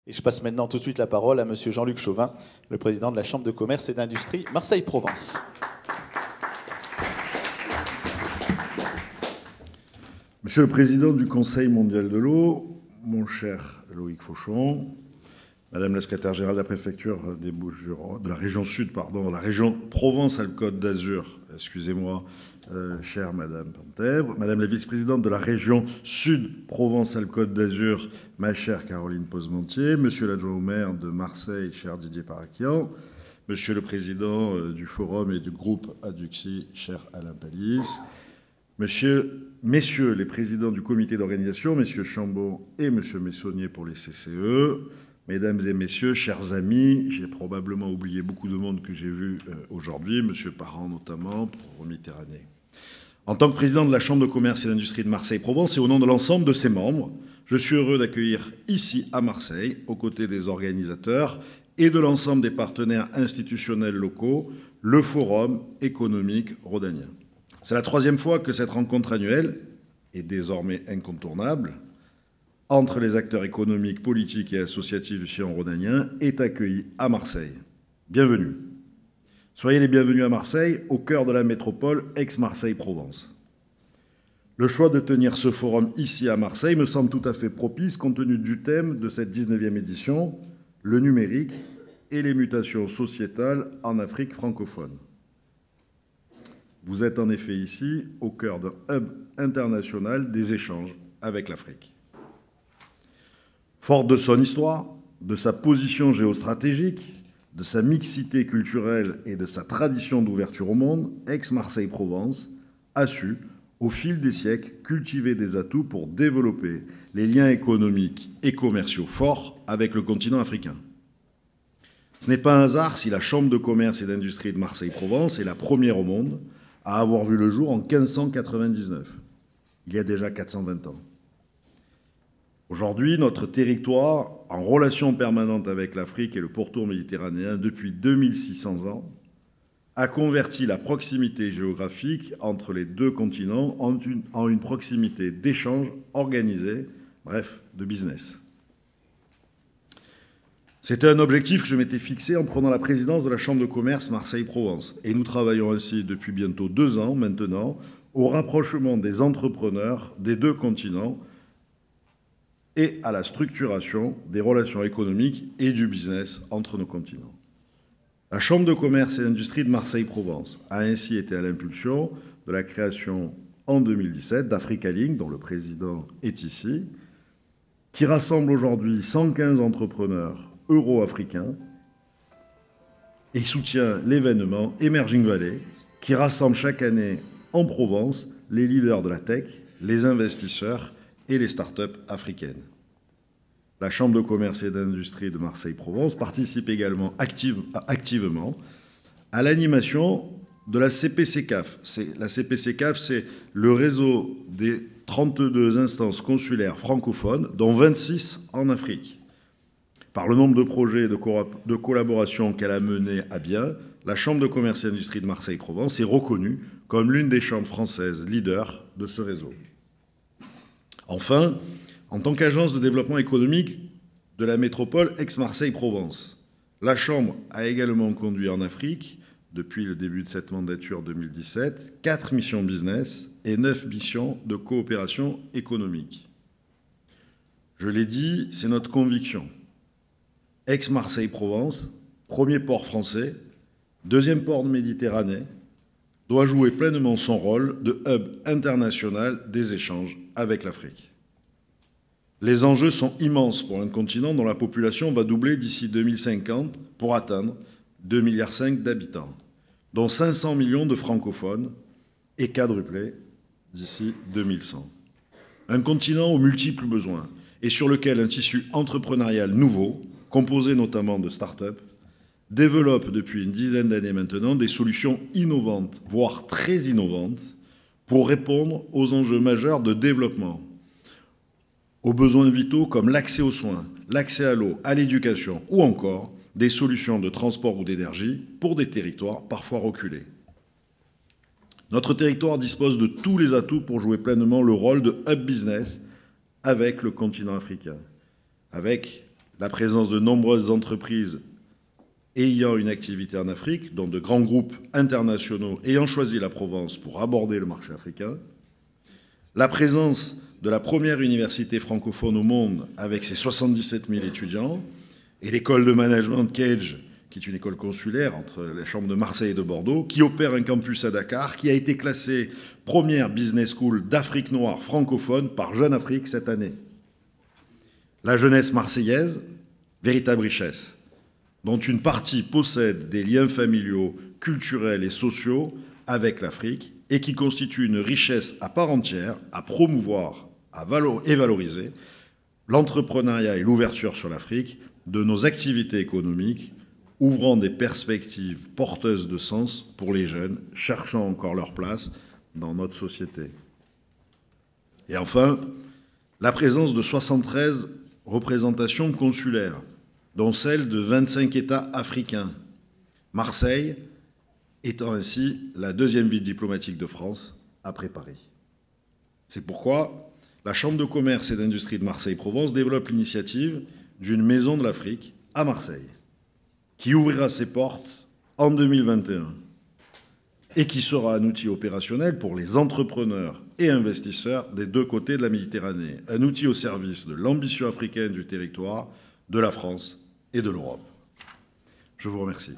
Et je passe maintenant tout de suite la parole à Monsieur Jean-Luc Chauvin, le président de la Chambre de commerce et d'industrie Marseille-Provence. Monsieur le Président du Conseil mondial de l'eau, mon cher Loïc Fauchon, Madame la Secrétaire générale de la préfecture des Bouches-du-Rhône, de la région sud, pardon, de la région Provence-Alpes-Côte d'Azur, excusez-moi, chère Madame Pentèbre, Madame la vice-présidente de la région sud Provence-Alpes-Côte d'Azur, ma chère Caroline Posmentier, Monsieur l'adjoint au maire de Marseille, cher Didier Parakian, Monsieur le Président du Forum et du groupe Aduxi, cher Alain Pallis, Messieurs les présidents du comité d'organisation, Messieurs Chambon et Monsieur Messonnier pour les CCE, Mesdames et Messieurs, chers amis, j'ai probablement oublié beaucoup de monde que j'ai vu aujourd'hui, Monsieur Parent notamment, pour Méditerranée. En tant que président de la Chambre de commerce et d'industrie de Marseille-Provence et au nom de l'ensemble de ses membres, je suis heureux d'accueillir ici à Marseille, aux côtés des organisateurs et de l'ensemble des partenaires institutionnels locaux, le Forum économique rhodanien. C'est la troisième fois que cette rencontre annuelle est désormais incontournable entre les acteurs économiques, politiques et associatifs du sillon rhodanien est accueillie à Marseille. Bienvenue. Soyez les bienvenus à Marseille, au cœur de la métropole ex-Marseille-Provence. Le choix de tenir ce forum ici à Marseille me semble tout à fait propice compte tenu du thème de cette 19e édition, le numérique et les mutations sociétales en Afrique francophone. Vous êtes en effet ici au cœur d'un hub international des échanges avec l'Afrique. Forte de son histoire, de sa position géostratégique, de sa mixité culturelle et de sa tradition d'ouverture au monde, ex-Marseille-Provence a su, au fil des siècles, cultiver des atouts pour développer les liens économiques et commerciaux forts avec le continent africain. Ce n'est pas un hasard si la Chambre de commerce et d'industrie de Marseille-Provence est la première au monde à avoir vu le jour en 1599, il y a déjà 420 ans. Aujourd'hui, notre territoire, en relation permanente avec l'Afrique et le pourtour méditerranéen depuis 2600 ans, a converti la proximité géographique entre les deux continents en une proximité d'échanges organisés, bref, de business. C'était un objectif que je m'étais fixé en prenant la présidence de la Chambre de commerce Marseille-Provence. Et nous travaillons ainsi depuis bientôt 2 ans maintenant au rapprochement des entrepreneurs des deux continents et à la structuration des relations économiques et du business entre nos continents. La Chambre de commerce et d'industrie de Marseille-Provence a ainsi été à l'impulsion de la création en 2017 d'Africa Link, dont le président est ici, qui rassemble aujourd'hui 115 entrepreneurs euro-africains et soutient l'événement Emerging Valley, qui rassemble chaque année en Provence les leaders de la tech, les investisseurs et les start-up africaines. La Chambre de commerce et d'industrie de Marseille-Provence participe également activement à l'animation de la CPCCAF. La CPCCAF, c'est le réseau des 32 instances consulaires francophones, dont 26 en Afrique. Par le nombre de projets de collaboration qu'elle a menés à bien, la Chambre de commerce et d'industrie de Marseille-Provence est reconnue comme l'une des chambres françaises leaders de ce réseau. Enfin, en tant qu'agence de développement économique de la métropole ex-Marseille-Provence, la Chambre a également conduit en Afrique, depuis le début de cette mandature 2017, 4 missions business et 9 missions de coopération économique. Je l'ai dit, c'est notre conviction. Ex-Marseille-Provence, premier port français, deuxième port de Méditerranée, doit jouer pleinement son rôle de hub international des échanges avec l'Afrique. Les enjeux sont immenses pour un continent dont la population va doubler d'ici 2050 pour atteindre 2,5 milliards d'habitants, dont 500 millions de francophones et quadrupler d'ici 2100. Un continent aux multiples besoins et sur lequel un tissu entrepreneurial nouveau, composé notamment de start-up, développe depuis une dizaine d'années maintenant des solutions innovantes, voire très innovantes, pour répondre aux enjeux majeurs de développement, aux besoins vitaux comme l'accès aux soins, l'accès à l'eau, à l'éducation ou encore des solutions de transport ou d'énergie pour des territoires parfois reculés. Notre territoire dispose de tous les atouts pour jouer pleinement le rôle de hub business avec le continent africain, avec la présence de nombreuses entreprises ayant une activité en Afrique, dont de grands groupes internationaux ayant choisi la Provence pour aborder le marché africain, la présence de la première université francophone au monde avec ses 77 000 étudiants, et l'école de management de Cage, qui est une école consulaire entre les chambres de Marseille et de Bordeaux, qui opère un campus à Dakar, qui a été classée première business school d'Afrique noire francophone par Jeune Afrique cette année. La jeunesse marseillaise, véritable richesse, dont une partie possède des liens familiaux, culturels et sociaux avec l'Afrique et qui constitue une richesse à part entière à promouvoir et valoriser l'entrepreneuriat et l'ouverture sur l'Afrique de nos activités économiques, ouvrant des perspectives porteuses de sens pour les jeunes cherchant encore leur place dans notre société. Et enfin, la présence de 73 représentations consulaires, dont celle de 25 États africains, Marseille étant ainsi la deuxième ville diplomatique de France après Paris. C'est pourquoi la Chambre de commerce et d'industrie de Marseille-Provence développe l'initiative d'une maison de l'Afrique à Marseille, qui ouvrira ses portes en 2021 et qui sera un outil opérationnel pour les entrepreneurs et investisseurs des deux côtés de la Méditerranée, un outil au service de l'ambition africaine du territoire, de la France et de l'Europe. Je vous remercie.